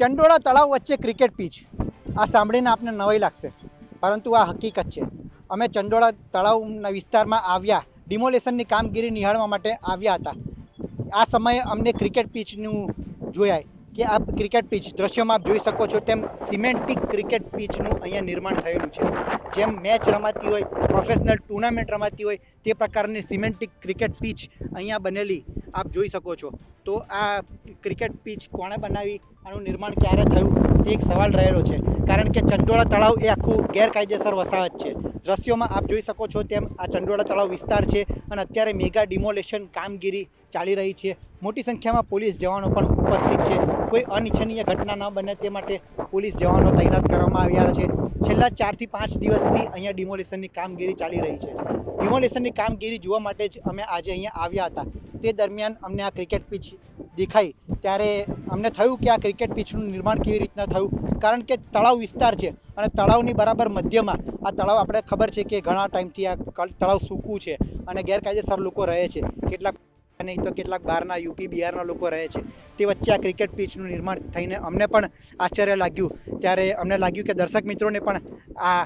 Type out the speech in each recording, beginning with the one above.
ચંડોળા તળાવ વચ્ચે cricket pitch, આ સાંભળીને આપને નવાઈ લાગશે, પરંતુ આ હકીકત છે. અમે ચંડોળા તળાવના વિસ્તારમાં આવ્યા, ડિમોલેશનની કામગીરી નિહાળવા માટે આવ્યા હતા. આ સમયે અમને ક્રિકેટ પીચનું જોયા કે આ ક્રિકેટ પીચ દ્રશ્યોમાં આપ જોઈ શકો છો તેમ સિમેન્ટિક ક્રિકેટ પીચનું અહીંયા નિર્માણ થયેલું છે. જેમ મેચ રમાતી હોય, પ્રોફેશનલ ટુર્નામેન્ટ રમાતી હોય તે પ્રકારની સિમેન્ટિક ક્રિકેટ પીચ અહીંયા બનેલી આપ જોઈ શકો છો. તો આ ક્રિકેટ પીચ કોણે બનાવી, આનું નિર્માણ ક્યારે થયું તે એક સવાલ રહેલો છે. કારણ કે ચંડોળા તળાવ એ આખું ગેરકાયદેસર વસાહત છે. દ્રશ્યોમાં આપ જોઈ શકો છો તેમ આ ચંડોળા તળાવ વિસ્તાર છે અને અત્યારે મેગા ડિમોલેશન કામગીરી ચાલી રહી છે. મોટી સંખ્યામાં પોલીસ જવાનો પણ ઉપસ્થિત છે. કોઈ અનિચ્છનીય ઘટના ન બને તે માટે પોલીસ જવાનો તૈનાત કરવામાં આવ્યા છે. છેલ્લા 4 થી 5 દિવસથી અહીંયા ડિમોલેશનની કામગીરી ચાલી રહી છે. ડિમોલેશનની કામગીરી જોવા માટે જ અમે આજે અહીંયા આવ્યા હતા. તે દરમિયાન અમને આ ક્રિકેટ પીચ દેખાઈ ત્યારે અમને થયું કે આ ક્રિકેટ પીચનું નિર્માણ કેવી રીતના થયું. કારણ કે તળાવ વિસ્તાર છે અને તળાવની બરાબર મધ્યમાં આ તળાવ, આપણે ખબર છે કે ઘણા ટાઈમથી આ તળાવ સૂકું છે અને ગેરકાયદેસર લોકો રહે છે. કેટલાક નહીં તો કેટલાક બહારના યુપી બિહારના લોકો રહે છે. તે વચ્ચે આ ક્રિકેટ પીચનું નિર્માણ થઈને અમને પણ આશ્ચર્ય લાગ્યું. ત્યારે અમને લાગ્યું કે દર્શક મિત્રોને પણ આ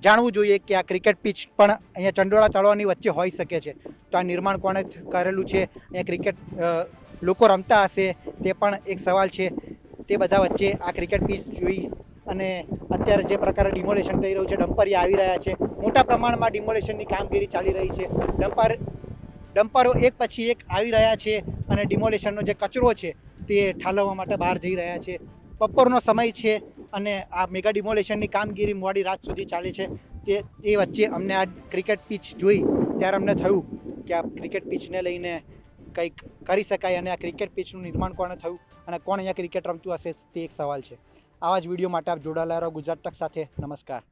જાણવું જોઈએ કે આ ક્રિકેટ પીચ પણ અહીંયા ચંડોળા તળાવની વચ્ચે હોઈ શકે છે. તો આ નિર્માણ કોણે કરેલું છે, અહીંયા ક્રિકેટ લોકો રમતા હશે તે પણ એક સવાલ છે. તે બધા વચ્ચે આ ક્રિકેટ પીચ જોઈ અને અત્યારે જે પ્રકારે ડિમોલેશન થઈ રહ્યું છે, ડમ્પરિયા આવી રહ્યા છે, મોટા પ્રમાણમાં ડિમોલેશનની કામગીરી ચાલી રહી છે. ડમ્પરો એક પછી એક આવી રહ્યા છે અને ડિમોલેશનનો જે કચરો છે તે ઠાલવવા માટે બહાર જઈ રહ્યા છે. બપોરનો સમય છે અને આ મેગા ડિમોલેશનની કામગીરી મોડી રાત સુધી ચાલે છે. તે વચ્ચે અમને આ ક્રિકેટ પીચ જોઈ ત્યારે અમને થયું કે આ ક્રિકેટ પીચને લઈને કંઈક કરી શકાય અને આ ક્રિકેટ પીચનું નિર્માણ કોણે થયું અને કોણ અહીંયા ક્રિકેટ રમતું હશે તે એક સવાલ છે. આવા જ વિડીયો માટે આપ જોડાયેલા રહો ગુજરાત તક સાથે. નમસ્કાર.